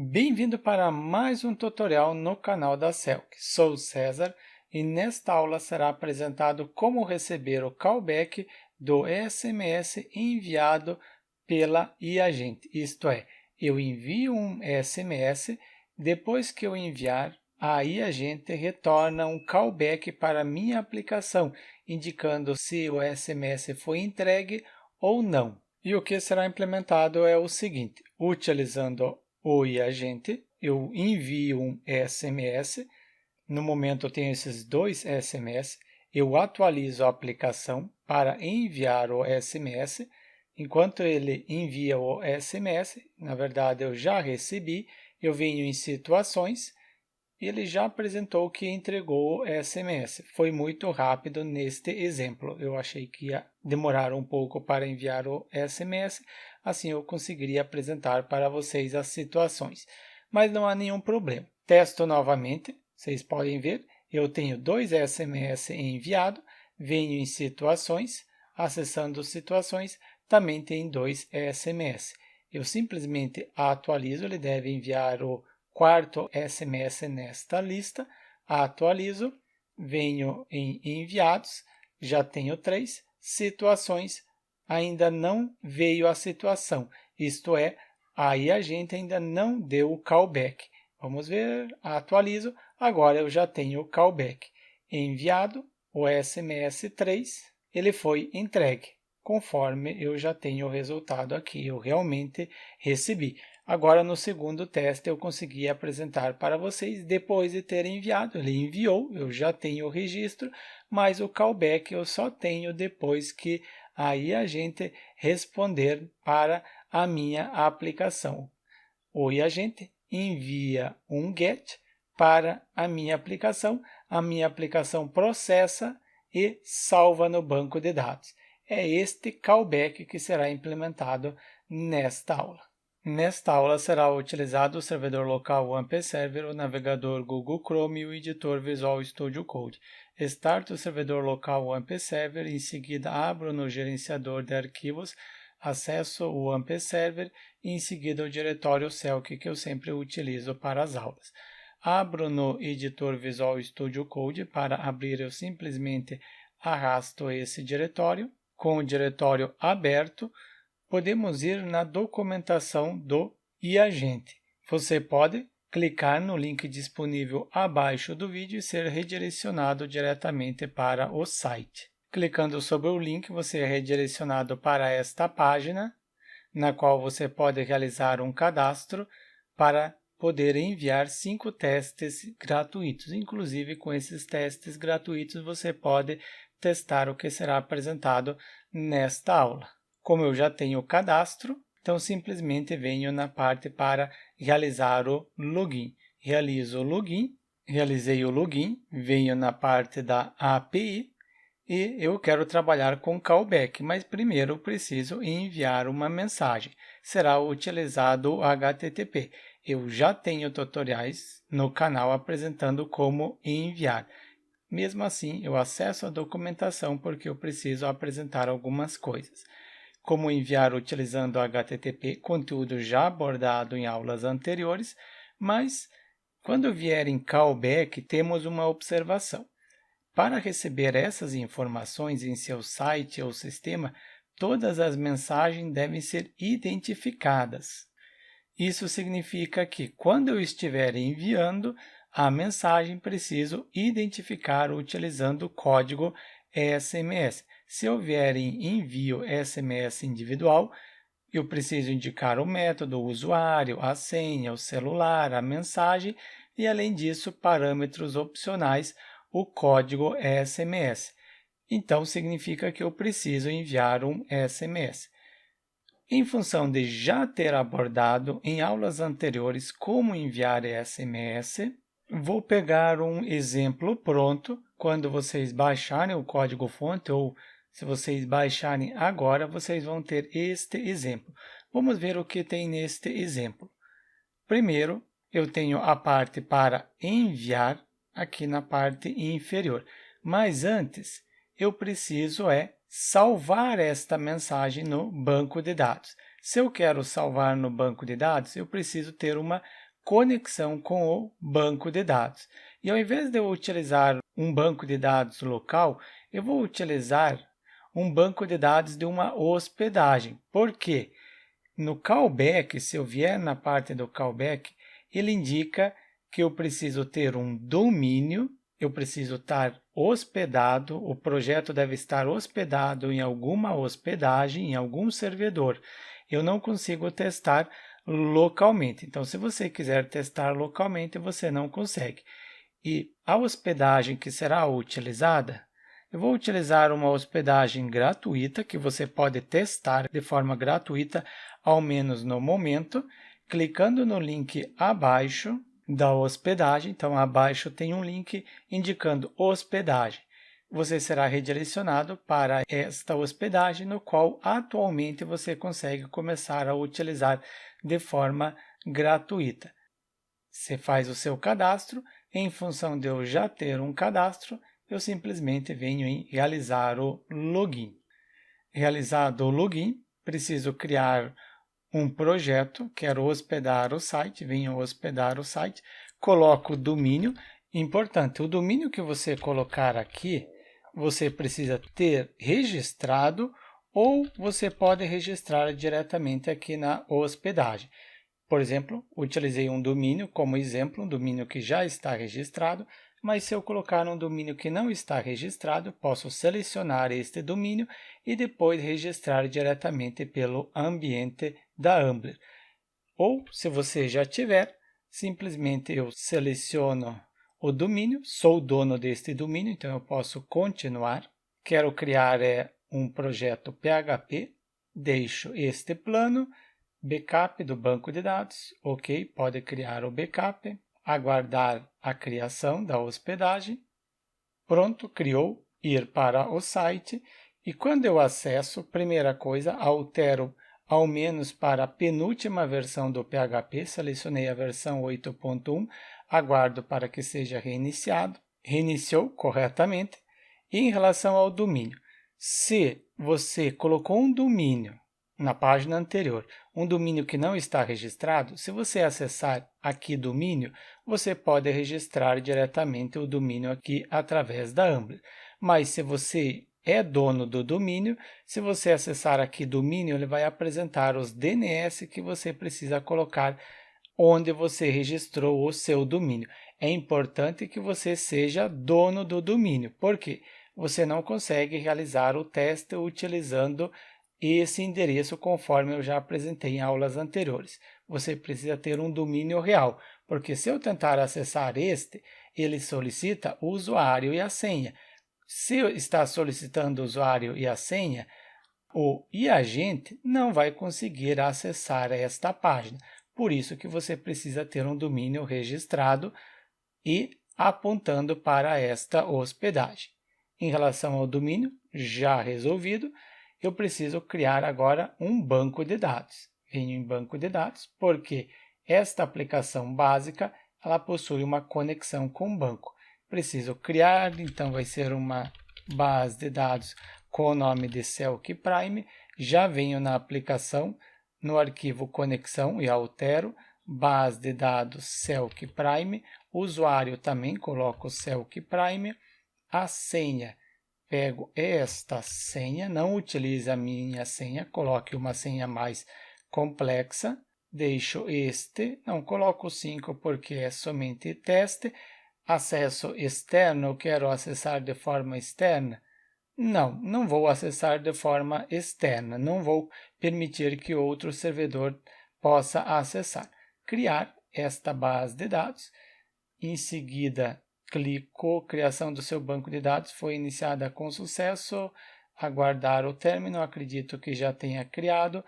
Bem-vindo para mais um tutorial no canal da Celc. Sou o César e nesta aula será apresentado como receber o callback do SMS enviado pela iAgente. Isto é, eu envio um SMS, depois que eu enviar, a iAgente retorna um callback para a minha aplicação, indicando se o SMS foi entregue ou não. E o que será implementado é o seguinte: utilizando o iAgente, eu envio um SMS. No momento eu tenho esses dois SMS. Eu atualizo a aplicação para enviar o SMS. Enquanto ele envia o SMS, na verdade eu já recebi, eu venho em situações e ele já apresentou que entregou o SMS. Foi muito rápido neste exemplo. Eu achei que ia demorar um pouco para enviar o SMS, assim eu conseguiria apresentar para vocês as situações. Mas não há nenhum problema. Testo novamente, vocês podem ver, eu tenho dois SMS enviados, venho em situações, acessando situações, também tem dois SMS. Eu simplesmente atualizo, ele deve enviar o quarto SMS nesta lista, atualizo, venho em enviados, já tenho 3, situações, ainda não veio a situação, isto é, aí a gente ainda não deu o callback. Vamos ver, atualizo, agora eu já tenho o callback. Enviado, o SMS 3, ele foi entregue, conforme eu já tenho o resultado aqui, eu realmente recebi. Agora, no segundo teste, eu consegui apresentar para vocês, depois de ter enviado. Ele enviou, eu já tenho o registro, mas o callback eu só tenho depois que aí a gente responder para a minha aplicação. O iAgente envia um GET para a minha aplicação processa e salva no banco de dados. É este callback que será implementado nesta aula. Nesta aula será utilizado o servidor local OneP Server, o navegador Google Chrome e o editor Visual Studio Code. Start o servidor local OneP Server, em seguida abro no gerenciador de arquivos, acesso o OneP Server e em seguida o diretório Celc que eu sempre utilizo para as aulas. Abro no editor Visual Studio Code, para abrir eu simplesmente arrasto esse diretório. Com o diretório aberto, podemos ir na documentação do iAgente. Você pode clicar no link disponível abaixo do vídeo e ser redirecionado diretamente para o site. Clicando sobre o link, você é redirecionado para esta página, na qual você pode realizar um cadastro para poder enviar 5 testes gratuitos. Inclusive, com esses testes gratuitos, você pode testar o que será apresentado nesta aula. Como eu já tenho o cadastro, então simplesmente venho na parte para realizar o login. Realizo o login, realizei o login, venho na parte da API e eu quero trabalhar com callback, mas primeiro preciso enviar uma mensagem. Será utilizado o HTTP. Eu já tenho tutoriais no canal apresentando como enviar. Mesmo assim, eu acesso a documentação porque eu preciso apresentar algumas coisas. Como enviar utilizando HTTP, conteúdo já abordado em aulas anteriores, mas quando vier em callback, temos uma observação. Para receber essas informações em seu site ou sistema, todas as mensagens devem ser identificadas. Isso significa que, quando eu estiver enviando a mensagem, preciso identificar utilizando o código SMS. Se houver envio SMS individual, eu preciso indicar o método, o usuário, a senha, o celular, a mensagem e, além disso, parâmetros opcionais, o código SMS. Então, significa que eu preciso enviar um SMS. Em função de já ter abordado em aulas anteriores como enviar SMS, vou pegar um exemplo pronto. Quando vocês baixarem o código-fonte ou se vocês baixarem agora, vocês vão ter este exemplo. Vamos ver o que tem neste exemplo. Primeiro, eu tenho a parte para enviar aqui na parte inferior. Mas antes, eu preciso salvar esta mensagem no banco de dados. Se eu quero salvar no banco de dados, eu preciso ter uma conexão com o banco de dados. E ao invés de eu utilizar um banco de dados local, eu vou utilizar um banco de dados de uma hospedagem. Por quê? No callback, se eu vier na parte do callback, ele indica que eu preciso ter um domínio, eu preciso estar hospedado, o projeto deve estar hospedado em alguma hospedagem, em algum servidor. Eu não consigo testar localmente. Então, se você quiser testar localmente, você não consegue. E a hospedagem que será utilizada, eu vou utilizar uma hospedagem gratuita que você pode testar de forma gratuita, ao menos no momento, clicando no link abaixo da hospedagem. Então, abaixo tem um link indicando hospedagem. Você será redirecionado para esta hospedagem, no qual atualmente você consegue começar a utilizar de forma gratuita. Você faz o seu cadastro. Em função de eu já ter um cadastro, eu simplesmente venho em realizar o login. Realizado o login, preciso criar um projeto, quero hospedar o site, venho hospedar o site, coloco o domínio. Importante, o domínio que você colocar aqui, você precisa ter registrado ou você pode registrar diretamente aqui na hospedagem. Por exemplo, utilizei um domínio como exemplo, um domínio que já está registrado, mas se eu colocar um domínio que não está registrado, posso selecionar este domínio e depois registrar diretamente pelo ambiente da Ambler. Ou, se você já tiver, simplesmente eu seleciono o domínio, sou o dono deste domínio, então eu posso continuar. Quero criar um projeto PHP, deixo este plano, backup do banco de dados, ok, pode criar o backup, aguardar a criação da hospedagem, pronto, criou, ir para o site e quando eu acesso, primeira coisa, altero ao menos para a penúltima versão do PHP, selecionei a versão 8.1, aguardo para que seja reiniciado, reiniciou corretamente e em relação ao domínio, se você colocou um domínio na página anterior, um domínio que não está registrado, se você acessar aqui domínio, você pode registrar diretamente o domínio aqui através da Ambler. Mas se você é dono do domínio, se você acessar aqui domínio, ele vai apresentar os DNS que você precisa colocar onde você registrou o seu domínio. É importante que você seja dono do domínio, porque você não consegue realizar o teste utilizando esse endereço conforme eu já apresentei em aulas anteriores. Você precisa ter um domínio real, porque se eu tentar acessar este, ele solicita o usuário e a senha. Se está solicitando o usuário e a senha, o agente não vai conseguir acessar esta página. Por isso que você precisa ter um domínio registrado e apontando para esta hospedagem. Em relação ao domínio, já resolvido, eu preciso criar agora um banco de dados. Venho em banco de dados porque esta aplicação básica ela possui uma conexão com o banco. Preciso criar, então vai ser uma base de dados com o nome de Celk Prime. Já venho na aplicação, no arquivo conexão e altero, base de dados Celk Prime, usuário também coloco Celk Prime, a senha. Pego esta senha, não utilize a minha senha, coloque uma senha mais complexa, deixo este, não coloco 5 porque é somente teste, acesso externo, eu quero acessar de forma externa, não vou acessar de forma externa, não vou permitir que outro servidor possa acessar. Criar esta base de dados, em seguida clicou, criação do seu banco de dados foi iniciada com sucesso, aguardar o término, acredito que já tenha criado,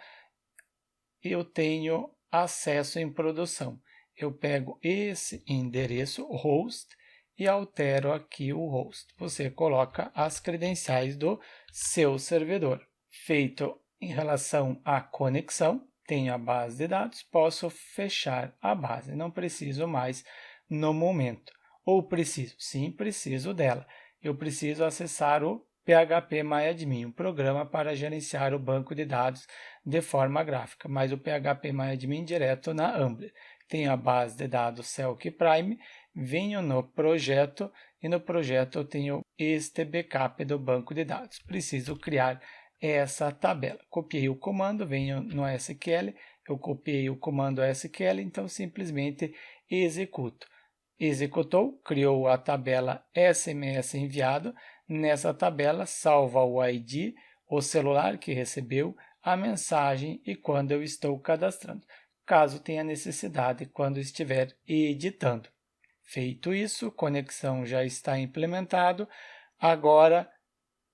eu tenho acesso em produção. Eu pego esse endereço, host, e altero aqui o host. Você coloca as credenciais do seu servidor. Feito em relação à conexão, tenho a base de dados, posso fechar a base, não preciso mais no momento. Ou preciso? Sim, preciso dela. Eu preciso acessar o PHPMyAdmin, um programa para gerenciar o banco de dados de forma gráfica, mas o PHPMyAdmin direto na Ambler. tenho a base de dados Celk Prime, venho no projeto e no projeto eu tenho este backup do banco de dados. Preciso criar essa tabela. Copiei o comando, venho no SQL, eu copiei o comando SQL, então simplesmente executo. Executou, criou a tabela SMS enviado. Nessa tabela salva o ID, o celular que recebeu, a mensagem e quando eu estou cadastrando, caso tenha necessidade quando estiver editando. Feito isso, conexão já está implementado. Agora,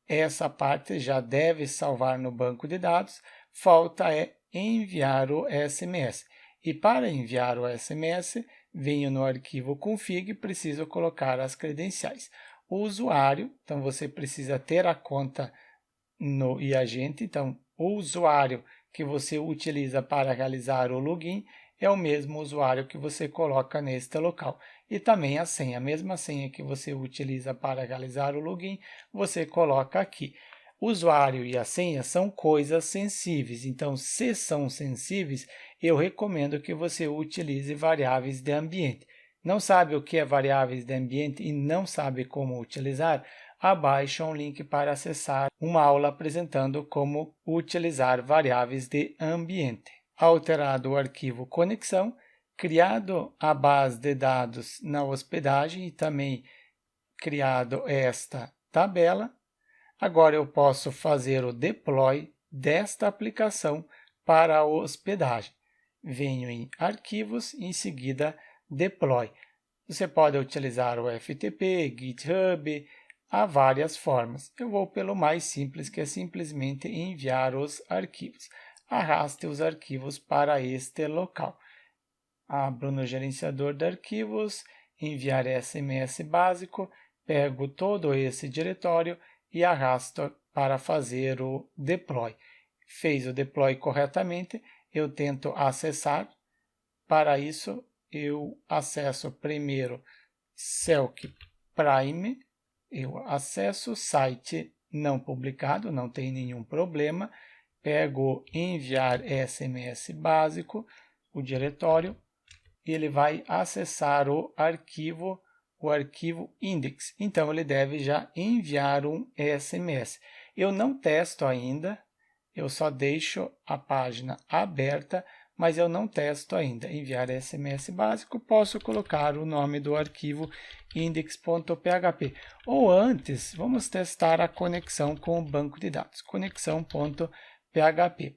essa parte já deve salvar no banco de dados. Falta é enviar o SMS. E para enviar o SMS, venho no arquivo config e preciso colocar as credenciais. O usuário, então você precisa ter a conta no iAgente, então o usuário que você utiliza para realizar o login é o mesmo usuário que você coloca neste local. E também a mesma senha que você utiliza para realizar o login, você coloca aqui. O usuário e a senha são coisas sensíveis, então se são sensíveis, eu recomendo que você utilize variáveis de ambiente. Não sabe o que é variáveis de ambiente e não sabe como utilizar? Abaixo um link para acessar uma aula apresentando como utilizar variáveis de ambiente. Alterado o arquivo conexão, criado a base de dados na hospedagem e também criado esta tabela, agora eu posso fazer o deploy desta aplicação para a hospedagem. Venho em arquivos e em seguida deploy. Você pode utilizar o FTP, GitHub, há várias formas. Eu vou pelo mais simples, que é simplesmente enviar os arquivos. Arraste os arquivos para este local. Abro no gerenciador de arquivos, enviar SMS básico, pego todo esse diretório e arrasto para fazer o deploy. Fez o deploy corretamente, eu tento acessar. Para isso, eu acesso primeiro Celk Prime, eu acesso o site não publicado, não tem nenhum problema, pego enviar SMS básico, o diretório, e ele vai acessar o arquivo index. Então, ele deve já enviar um SMS. Eu não testo ainda, eu só deixo a página aberta, mas eu não testo ainda. Enviar SMS básico, posso colocar o nome do arquivo index.php. Ou antes, vamos testar a conexão com o banco de dados, conexão.php,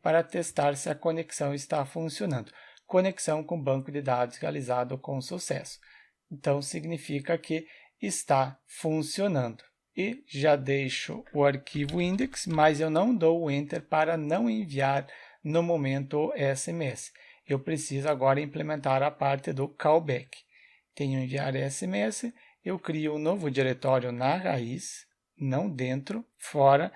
para testar se a conexão está funcionando. Conexão com o banco de dados realizado com sucesso. Então, significa que está funcionando. E já deixo o arquivo index, mas eu não dou o enter para não enviar no momento o SMS. Eu preciso agora implementar a parte do callback. Tenho enviar SMS, eu crio um novo diretório na raiz, não dentro, fora,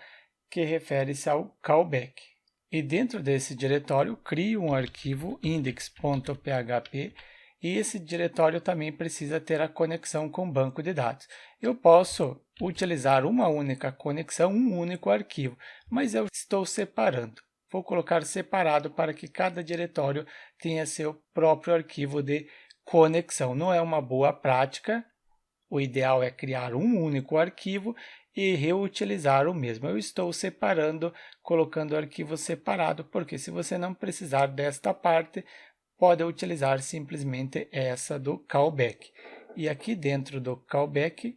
que refere-se ao callback. E dentro desse diretório, crio um arquivo index.php e esse diretório também precisa ter a conexão com o banco de dados. Eu posso utilizar uma única conexão, um único arquivo, mas eu estou separando. Vou colocar separado para que cada diretório tenha seu próprio arquivo de conexão. Não é uma boa prática. O ideal é criar um único arquivo e reutilizar o mesmo. Eu estou separando, colocando o arquivo separado, porque se você não precisar desta parte, pode utilizar simplesmente essa do callback. E aqui dentro do callback,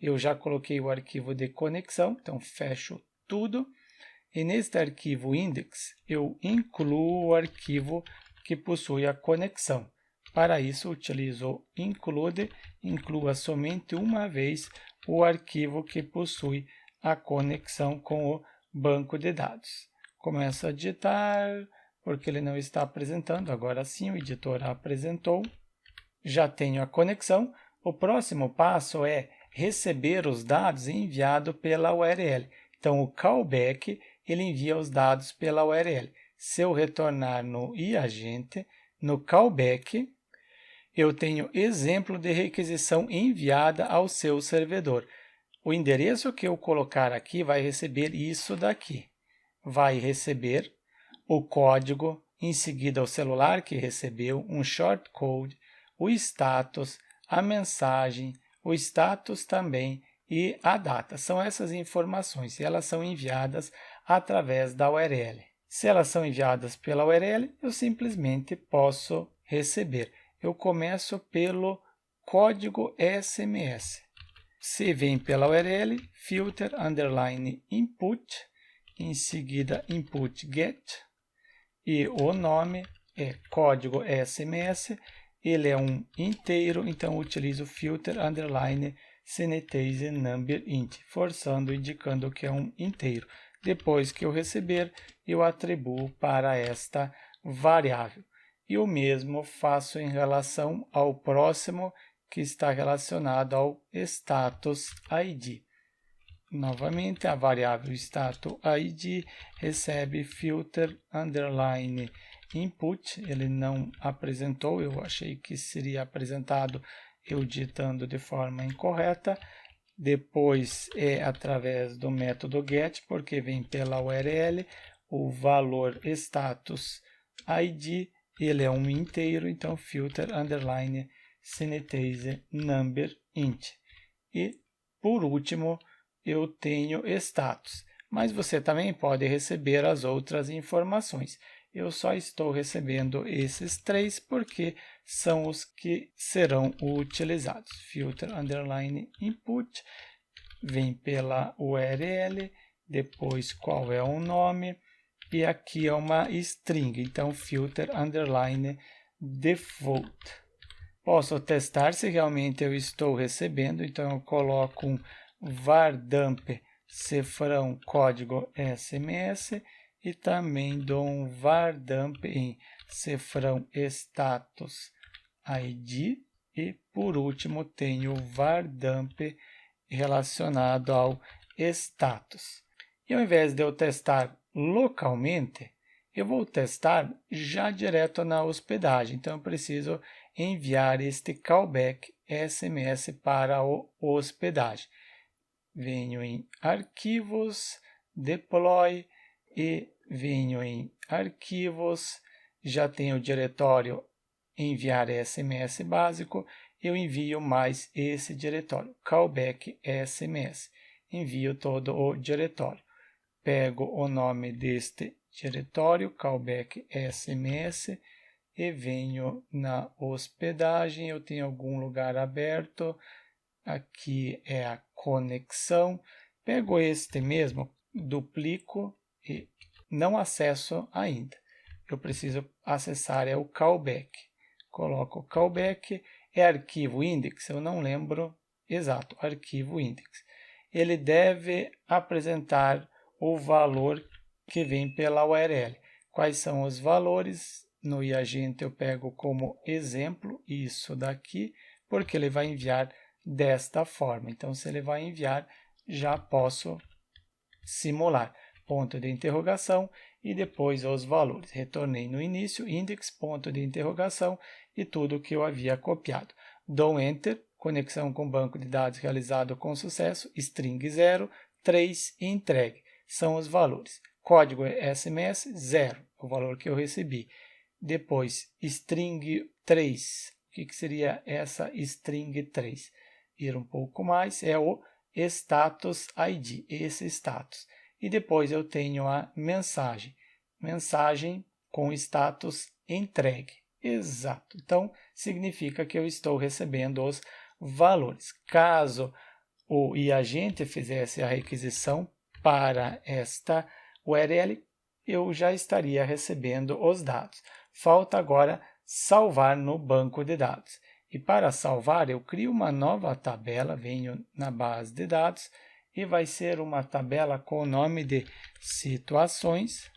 eu já coloquei o arquivo de conexão, então fecho tudo. E neste arquivo index, eu incluo o arquivo que possui a conexão. Para isso, utilizo include, inclua somente uma vez o arquivo que possui a conexão com o banco de dados. Começo a digitar, porque ele não está apresentando, agora sim o editor apresentou. Já tenho a conexão. O próximo passo é receber os dados enviados pela URL. Então, o callback, ele envia os dados pela URL. Se eu retornar no iAgente, no callback, eu tenho exemplo de requisição enviada ao seu servidor. O endereço que eu colocar aqui vai receber isso daqui. Vai receber o código em seguida o celular que recebeu, um shortcode, o status, a mensagem, o status também e a data. São essas informações e elas são enviadas através da URL. Se elas são enviadas pela URL, eu simplesmente posso receber. Eu começo pelo código SMS. Se vem pela URL, filter underline input, em seguida input get, e o nome é código SMS, ele é um inteiro, então eu utilizo filter underline synthase number int, forçando, indicando que é um inteiro. Depois que eu receber, eu atribuo para esta variável. E o mesmo faço em relação ao próximo, que está relacionado ao status ID. Novamente, a variável status ID recebe filter underline input, ele não apresentou, eu achei que seria apresentado eu digitando de forma incorreta. Depois é através do método get, porque vem pela URL, o valor status ID, ele é um inteiro, então filter underline synthase number int. E por último, eu tenho status, mas você também pode receber as outras informações. Eu só estou recebendo esses três porque são os que serão utilizados. Filter underline input, vem pela URL, depois qual é o nome, e aqui é uma string, então filter underline default. Posso testar se realmente eu estou recebendo, então eu coloco um var_dump cifrão código SMS e também dou um var_dump em cifrão status ID e por último tenho o var_dump relacionado ao status. E ao invés de eu testar localmente, eu vou testar já direto na hospedagem. Então eu preciso enviar este callback SMS para o hospedagem. Venho em arquivos, deploy e venho em arquivos, já tenho o diretório enviar SMS básico, eu envio mais esse diretório, callback SMS, envio todo o diretório. Pego o nome deste diretório, callback SMS, e venho na hospedagem, eu tenho algum lugar aberto, aqui é a conexão, pego este mesmo, duplico e não acesso ainda. Eu preciso acessar o callback. Coloco o callback, é arquivo index, eu não lembro exato, arquivo index. Ele deve apresentar o valor que vem pela URL. Quais são os valores? No iAgente eu pego como exemplo isso daqui, porque ele vai enviar desta forma. Então, se ele vai enviar, já posso simular. Ponto de interrogação e depois os valores. Retornei no início, index, ponto de interrogação e tudo que eu havia copiado. Dou Enter, conexão com banco de dados realizado com sucesso, string 0, 3 e entregue. São os valores. Código SMS 0, o valor que eu recebi. Depois, string 3. O que seria essa string 3? Ir um pouco mais, é o status ID, esse status. E depois eu tenho a mensagem. Mensagem com status entregue. Exato. Então, significa que eu estou recebendo os valores. Caso o iAgente fizesse a requisição para esta URL, eu já estaria recebendo os dados. Falta agora salvar no banco de dados. E para salvar, eu crio uma nova tabela, venho na base de dados e vai ser uma tabela com o nome de situações,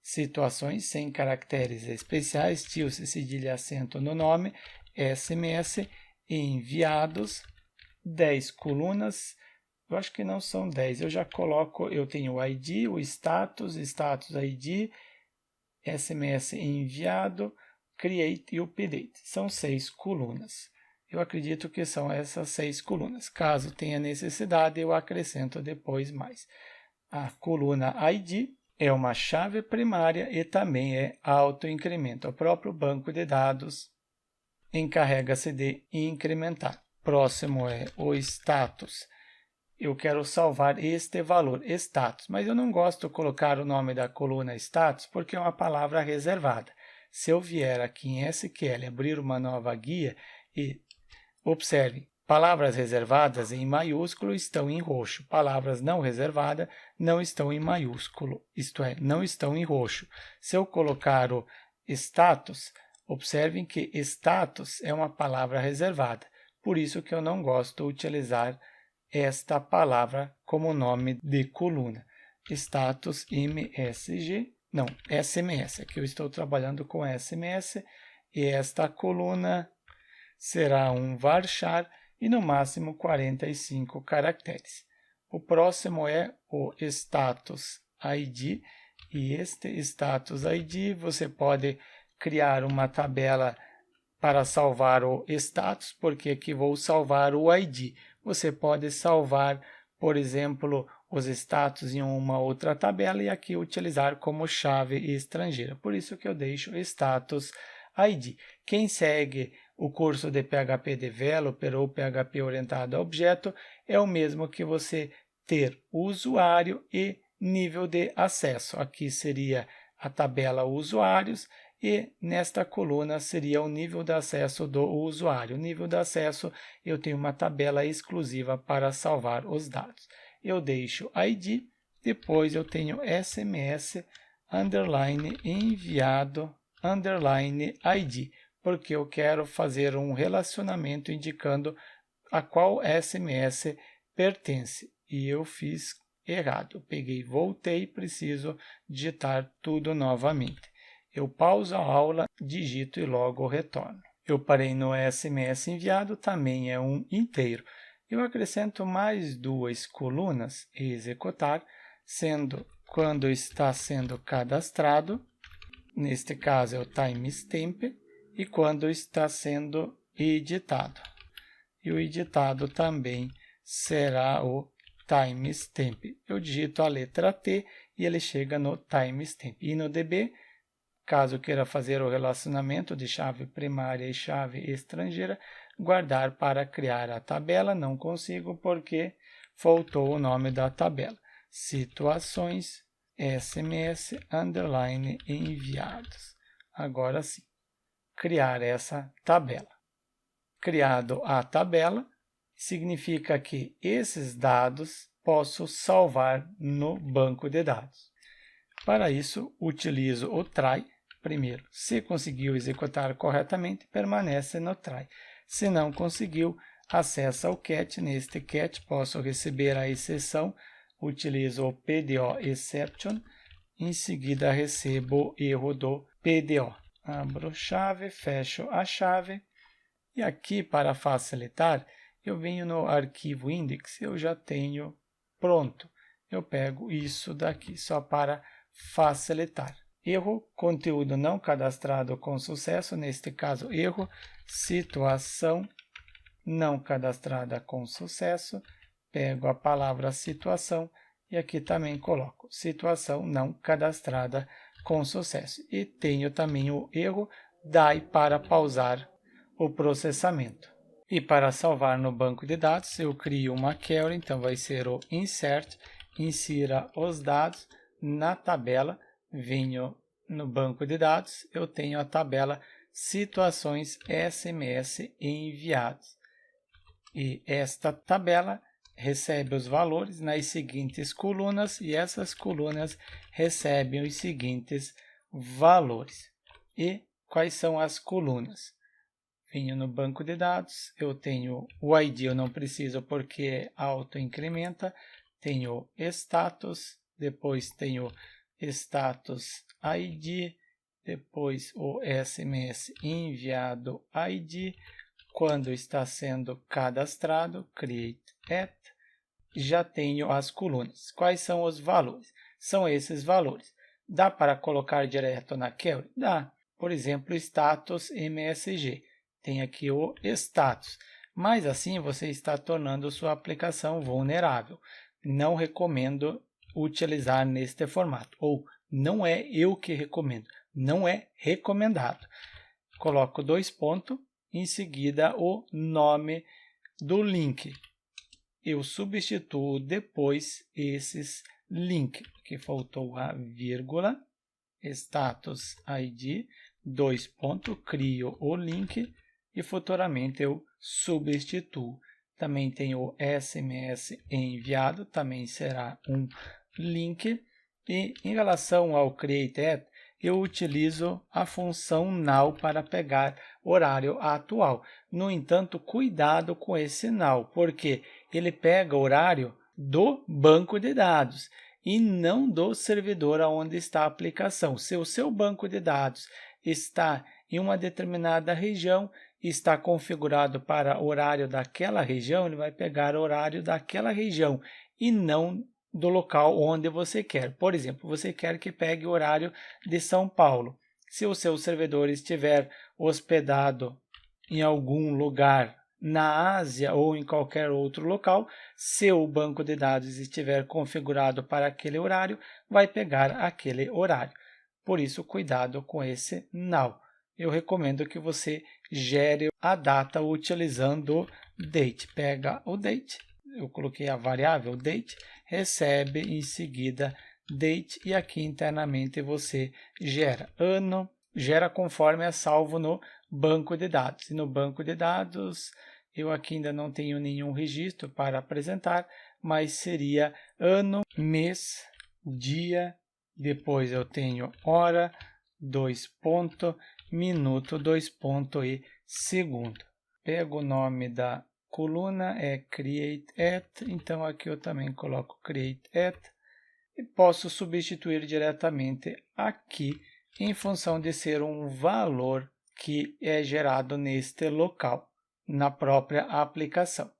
situações sem caracteres especiais, tio, cedilha, acento no nome, SMS, enviados, 10 colunas, eu acho que não são 10, eu já coloco, eu tenho o ID, o status, status ID, SMS enviado, create e update. São 6 colunas. Eu acredito que são essas 6 colunas. Caso tenha necessidade, eu acrescento depois mais. A coluna ID, é uma chave primária e também é autoincremento. O próprio banco de dados encarrega-se de incrementar. Próximo é o status. Eu quero salvar este valor, status, mas eu não gosto de colocar o nome da coluna status porque é uma palavra reservada. Se eu vier aqui em SQL, abrir uma nova guia e observe, palavras reservadas em maiúsculo estão em roxo, palavras não reservadas não estão em maiúsculo, isto é, não estão em roxo. Se eu colocar o status, observem que status é uma palavra reservada, por isso que eu não gosto de utilizar esta palavra como nome de coluna. Status MSG, não, SMS, aqui eu estou trabalhando com SMS e esta coluna será um varchar e no máximo 45 caracteres. O próximo é o status ID e este status ID você pode criar uma tabela para salvar o status, porque aqui vou salvar o ID. Você pode salvar, por exemplo, os status em uma outra tabela e aqui utilizar como chave estrangeira. Por isso que eu deixo status ID. Quem segue o curso de PHP Developer ou PHP orientado a objeto é o mesmo que você ter usuário e nível de acesso. Aqui seria a tabela usuários e nesta coluna seria o nível de acesso do usuário. O nível de acesso eu tenho uma tabela exclusiva para salvar os dados. Eu deixo ID, depois eu tenho SMS underline enviado underline ID, porque eu quero fazer um relacionamento indicando a qual SMS pertence. E eu fiz errado. Eu peguei, voltei, preciso digitar tudo novamente. Eu pauso a aula, digito e logo retorno. Eu parei no SMS enviado, também é um inteiro. Eu acrescento mais duas colunas, executar, sendo quando está sendo cadastrado, neste caso é o timestamp, e quando está sendo editado. E o editado também será o timestamp. Eu digito a letra T e ele chega no timestamp. E no DB, caso queira fazer o relacionamento de chave primária e chave estrangeira, guardar para criar a tabela, não consigo porque faltou o nome da tabela. Situações SMS underline enviados. Agora sim, criar essa tabela. Criado a tabela, significa que esses dados posso salvar no banco de dados. Para isso, utilizo o try. Primeiro, se conseguiu executar corretamente, permanece no try. Se não conseguiu, acessa o cat. Neste cat, posso receber a exceção. Utilizo o PDO exception. Em seguida, recebo o erro do PDO. Abro chave, fecho a chave. E aqui, para facilitar, eu venho no arquivo index, eu já tenho pronto. Eu pego isso daqui, só para facilitar. Erro, conteúdo não cadastrado com sucesso, neste caso erro, situação não cadastrada com sucesso, pego a palavra situação e aqui também coloco situação não cadastrada com sucesso. E tenho também o erro DAI para pausar o processamento. E para salvar no banco de dados, eu crio uma query, então vai ser o insert, insira os dados na tabela, venho no banco de dados, eu tenho a tabela situações SMS enviados. E esta tabela recebe os valores nas seguintes colunas e essas colunas recebem os seguintes valores. E quais são as colunas? Venho no banco de dados, eu tenho o ID, eu não preciso porque auto-incrementa, tenho status, depois tenho status ID, depois o SMS enviado ID, quando está sendo cadastrado, create at, já tenho as colunas. Quais são os valores? São esses valores. Dá para colocar direto na query? Dá. Por exemplo, status MSG. Tem aqui o status. Mas assim você está tornando sua aplicação vulnerável. Não recomendo utilizar neste formato, ou não é eu que recomendo, não é recomendado. Coloco 2 pontos, em seguida o nome do link. Eu substituo depois esses links, que faltou a vírgula, status ID, 2 pontos, crio o link e futuramente eu substituo. Também tem o SMS enviado, também será um link. E em relação ao create@, eu utilizo a função now para pegar horário atual. No entanto, cuidado com esse now, porque ele pega horário do banco de dados e não do servidor onde está a aplicação. Se o seu banco de dados está em uma determinada região, está configurado para horário daquela região, ele vai pegar horário daquela região e não do local onde você quer. Por exemplo, você quer que pegue o horário de São Paulo. Se o seu servidor estiver hospedado em algum lugar na Ásia ou em qualquer outro local, se o banco de dados estiver configurado para aquele horário, vai pegar aquele horário. Por isso, cuidado com esse now. Eu recomendo que você gere a data utilizando o date. Pega o date, eu coloquei a variável date, recebe em seguida date e aqui internamente você gera ano, gera conforme é salvo no banco de dados. E no banco de dados eu aqui ainda não tenho nenhum registro para apresentar, mas seria ano, mês, dia, depois eu tenho hora, 2 pontos, minuto, 2 pontos e segundo. Pego o nome da coluna, é create@, então aqui eu também coloco create@ e posso substituir diretamente aqui em função de ser um valor que é gerado neste local, na própria aplicação.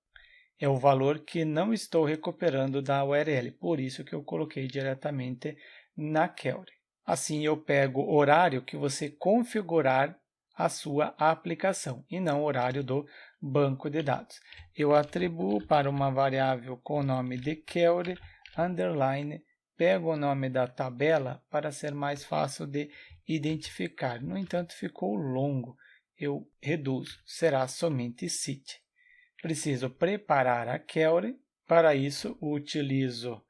É o valor que não estou recuperando da URL, por isso que eu coloquei diretamente na query. Assim eu pego o horário que você configurar a sua aplicação e não o horário do banco de dados. Eu atribuo para uma variável com o nome de query, underline, pego o nome da tabela para ser mais fácil de identificar. No entanto, ficou longo. Eu reduzo, será somente city. Preciso preparar a query. Para isso, utilizo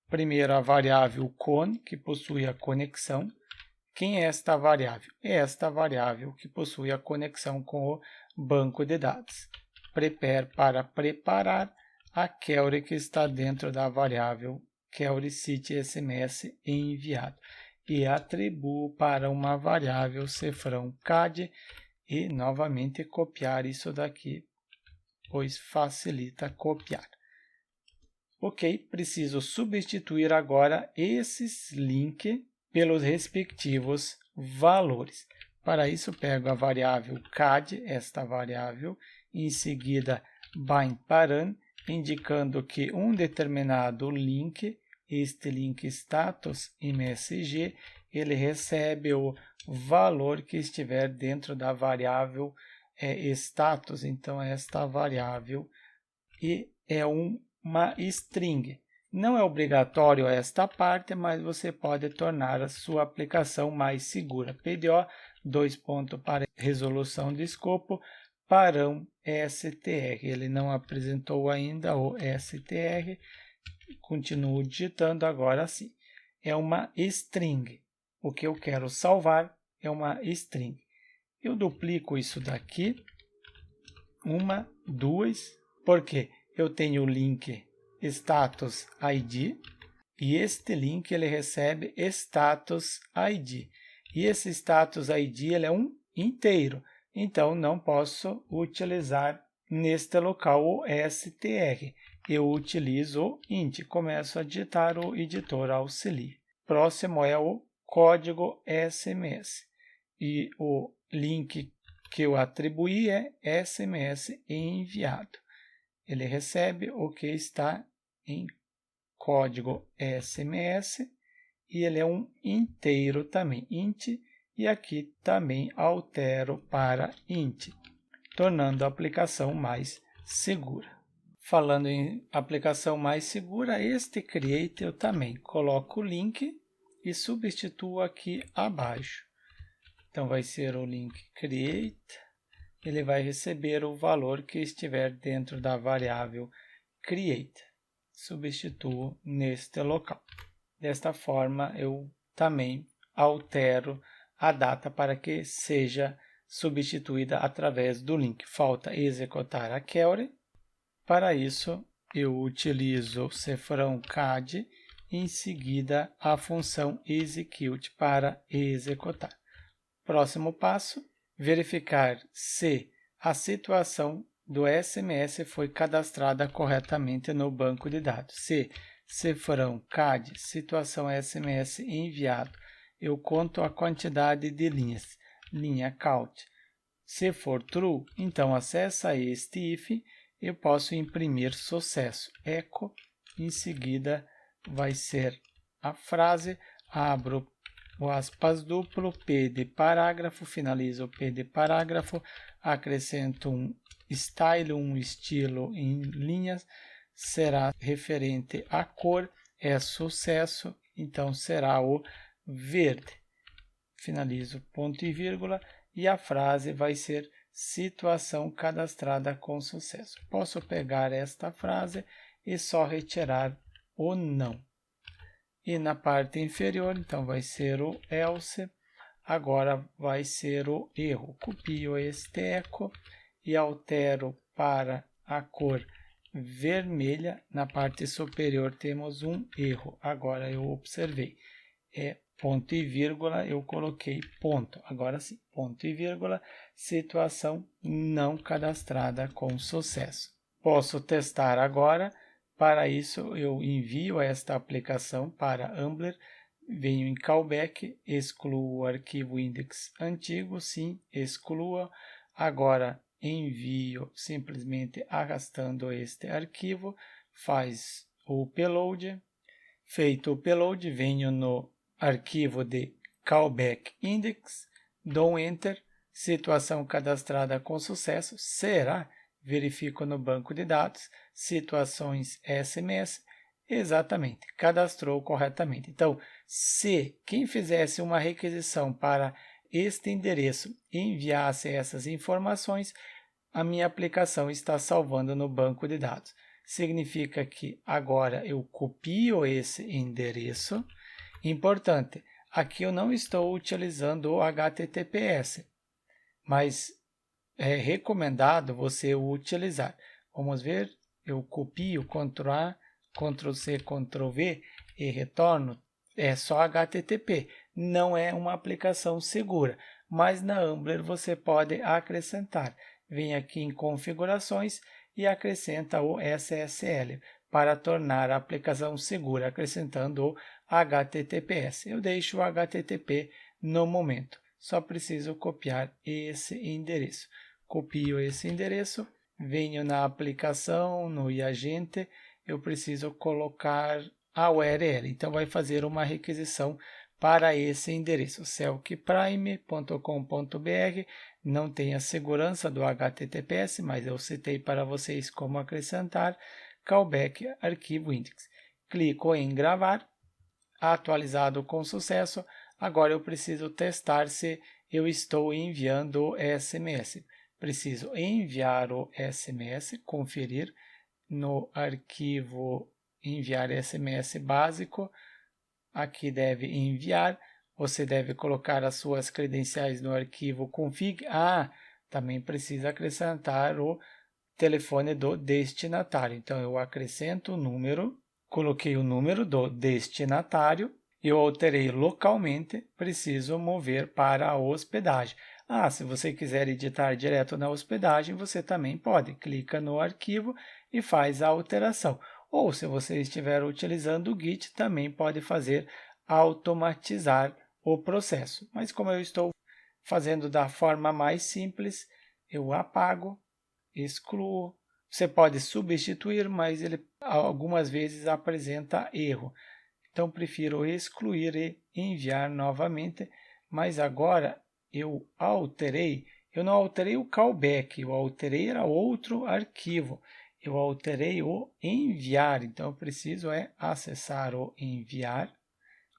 primeiro a variável con, que possui a conexão. Quem é esta variável? É esta variável que possui a conexão com o banco de dados. Prepare para preparar a query que está dentro da variável query city SMS enviado. E atribuo para uma variável cifrão CAD e novamente copiar isso daqui, pois facilita copiar. Ok, preciso substituir agora esses links pelos respectivos valores. Para isso, pego a variável CAD, esta variável, em seguida bind param, indicando que um determinado link, este link status MSG, ele recebe o valor que estiver dentro da variável status. Então, esta variável e é uma string. Não é obrigatório esta parte, mas você pode tornar a sua aplicação mais segura. PDO, 2 pontos para resolução de escopo, parão str. Ele não apresentou ainda o str. Continuo digitando agora sim. É uma string. O que eu quero salvar é uma string. Eu duplico isso daqui. 1, 2. Por quê? Eu tenho o link status ID e este link ele recebe status ID. E esse status ID ele é um inteiro, então não posso utilizar neste local o str. Eu utilizo o int, começo a digitar o editor auxiliar. Próximo é o código SMS e o link que eu atribuí é SMS enviado. Ele recebe o que está em código SMS e ele é um inteiro também, int, e aqui também altero para int, tornando a aplicação mais segura. Falando em aplicação mais segura, este Create eu também coloco o link e substituo aqui abaixo. Então vai ser o link Create, ele vai receber o valor que estiver dentro da variável Create. Substituo neste local. Desta forma, eu também altero a data para que seja substituída através do link. Falta executar a query. Para isso, eu utilizo o cifrão CAD e em seguida a função execute para executar. Próximo passo, verificar se a situação do SMS foi cadastrada corretamente no banco de dados. Se cifrão CAD, situação SMS enviado, eu conto a quantidade de linhas, linha count. Se for true, então acessa este if, eu posso imprimir sucesso. Echo, em seguida vai ser a frase, abro o aspas duplo, P de parágrafo, finalizo o P de parágrafo, acrescento um style, um estilo em linhas, será referente à cor, é sucesso, então será o verde. Finalizo ponto e vírgula e a frase vai ser situação cadastrada com sucesso. Posso pegar esta frase e só retirar o não. E na parte inferior, então, vai ser o else, agora vai ser o erro. Copio este eco e altero para a cor vermelha. Na parte superior temos um erro, agora eu observei. É ponto e vírgula, eu coloquei ponto. Agora sim, ponto e vírgula, situação não cadastrada com sucesso. Posso testar agora. Para isso, eu envio esta aplicação para Ambler, venho em Callback, excluo o arquivo index antigo, sim, exclua. Agora, envio simplesmente arrastando este arquivo, faz o upload. Feito o upload, venho no arquivo de Callback Index, dou Enter, situação cadastrada com sucesso, será? Verifico no banco de dados, situações SMS, exatamente, cadastrou corretamente. Então, se quem fizesse uma requisição para este endereço enviasse essas informações, a minha aplicação está salvando no banco de dados. Significa que agora eu copio esse endereço. Importante, aqui eu não estou utilizando o HTTPS, mas é recomendado você utilizar. Vamos ver, eu copio Ctrl A, Ctrl C, Ctrl V e retorno. É só HTTP, não é uma aplicação segura, mas na Ambler você pode acrescentar. Vem aqui em configurações e acrescenta o SSL para tornar a aplicação segura, acrescentando o HTTPS. Eu deixo o HTTP no momento, só preciso copiar esse endereço. Copio esse endereço, venho na aplicação, no iAgente, eu preciso colocar a URL. Então, vai fazer uma requisição para esse endereço, celkprime.com.br. Não tem a segurança do HTTPS, mas eu citei para vocês como acrescentar, callback arquivo index. Clico em gravar, atualizado com sucesso. Agora eu preciso testar se eu estou enviando o SMS. Preciso enviar o SMS, conferir no arquivo enviar SMS básico. Aqui deve enviar. Você deve colocar as suas credenciais no arquivo config. Também precisa acrescentar o telefone do destinatário. Então, eu acrescento o número, coloquei o número do destinatário, eu alterei localmente, preciso mover para a hospedagem. Se você quiser editar direto na hospedagem, você também pode. Clica no arquivo e faz a alteração. Ou, se você estiver utilizando o Git, também pode fazer automatizar o processo. Mas como eu estou fazendo da forma mais simples, eu apago, excluo. Você pode substituir, mas ele algumas vezes apresenta erro. Então, prefiro excluir e enviar novamente. Mas agora eu não alterei o callback, eu alterei era outro arquivo. eu alterei o enviar, então eu preciso acessar o enviar,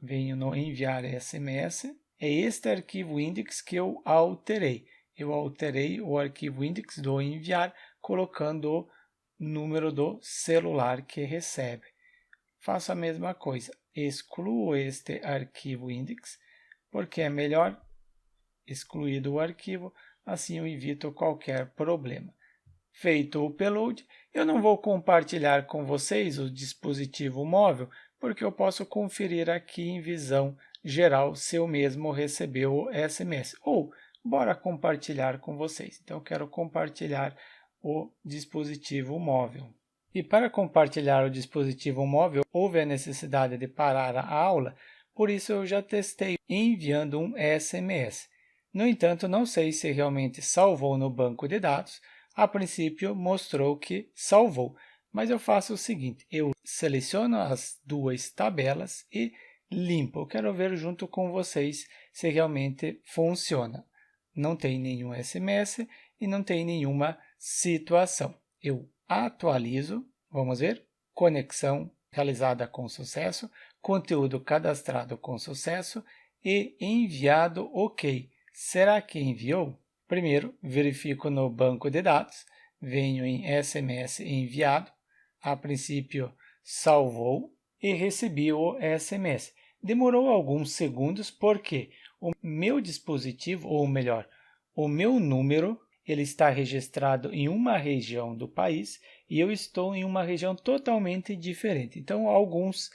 venho no enviar SMS, é este arquivo index que eu alterei. Eu alterei o arquivo index do enviar, colocando o número do celular que recebe. Faço a mesma coisa, excluo este arquivo index, porque é melhor excluído o arquivo, assim eu evito qualquer problema. Feito o upload, eu não vou compartilhar com vocês o dispositivo móvel, porque eu posso conferir aqui em visão geral se eu mesmo recebeu o SMS. Ou, bora compartilhar com vocês. Então, eu quero compartilhar o dispositivo móvel. E para compartilhar o dispositivo móvel, houve a necessidade de parar a aula, por isso eu já testei enviando um SMS. No entanto, não sei se realmente salvou no banco de dados. A princípio, mostrou que salvou, mas eu faço o seguinte, eu seleciono as duas tabelas e limpo. Eu quero ver junto com vocês se realmente funciona. Não tem nenhum SMS e não tem nenhuma situação. Eu atualizo, vamos ver, conexão realizada com sucesso, conteúdo cadastrado com sucesso e enviado OK. Será que enviou? Primeiro, verifico no banco de dados, venho em SMS enviado, a princípio salvou e recebi o SMS. Demorou alguns segundos porque o meu dispositivo, ou melhor, o meu número, ele está registrado em uma região do país e eu estou em uma região totalmente diferente. Então, alguns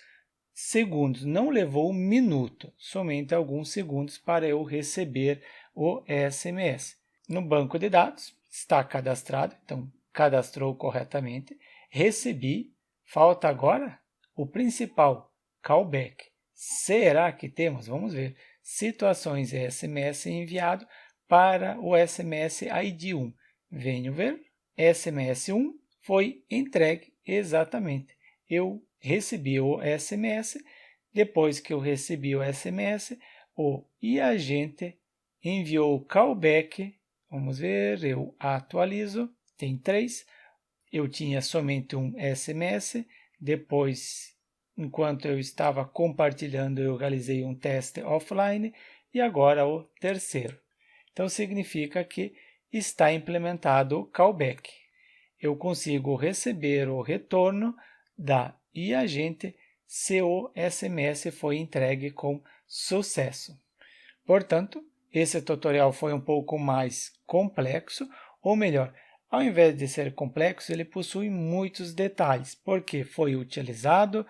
segundos, não levou um minuto, somente alguns segundos para eu receber o SMS. No banco de dados, está cadastrado, então cadastrou corretamente, recebi, falta agora o principal, callback. Será que temos? Vamos ver, situações SMS enviado para o SMS ID 1. Venho ver, SMS 1 foi entregue exatamente. Eu recebi o SMS, depois que eu recebi o SMS, o agente enviou o callback. Vamos ver, eu atualizo, tem 3. Eu tinha somente um SMS, depois, enquanto eu estava compartilhando, eu realizei um teste offline e agora o terceiro. Então, significa que está implementado o callback. Eu consigo receber o retorno da agente se o SMS foi entregue com sucesso. Portanto, esse tutorial foi um pouco mais complexo, ou melhor, ao invés de ser complexo, ele possui muitos detalhes, porque foi utilizado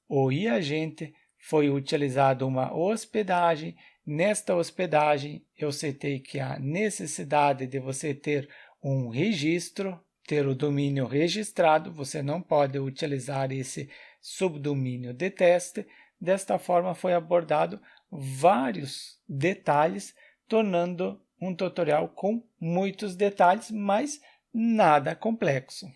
o agente, foi utilizado uma hospedagem. Nesta hospedagem, eu citei que há necessidade de você ter um registro, ter o domínio registrado, você não pode utilizar esse subdomínio de teste. Desta forma, foi abordado vários detalhes, tornando um tutorial com muitos detalhes, mas nada complexo.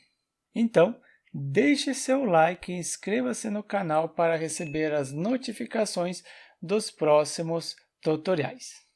Então, deixe seu like e inscreva-se no canal para receber as notificações dos próximos tutoriais.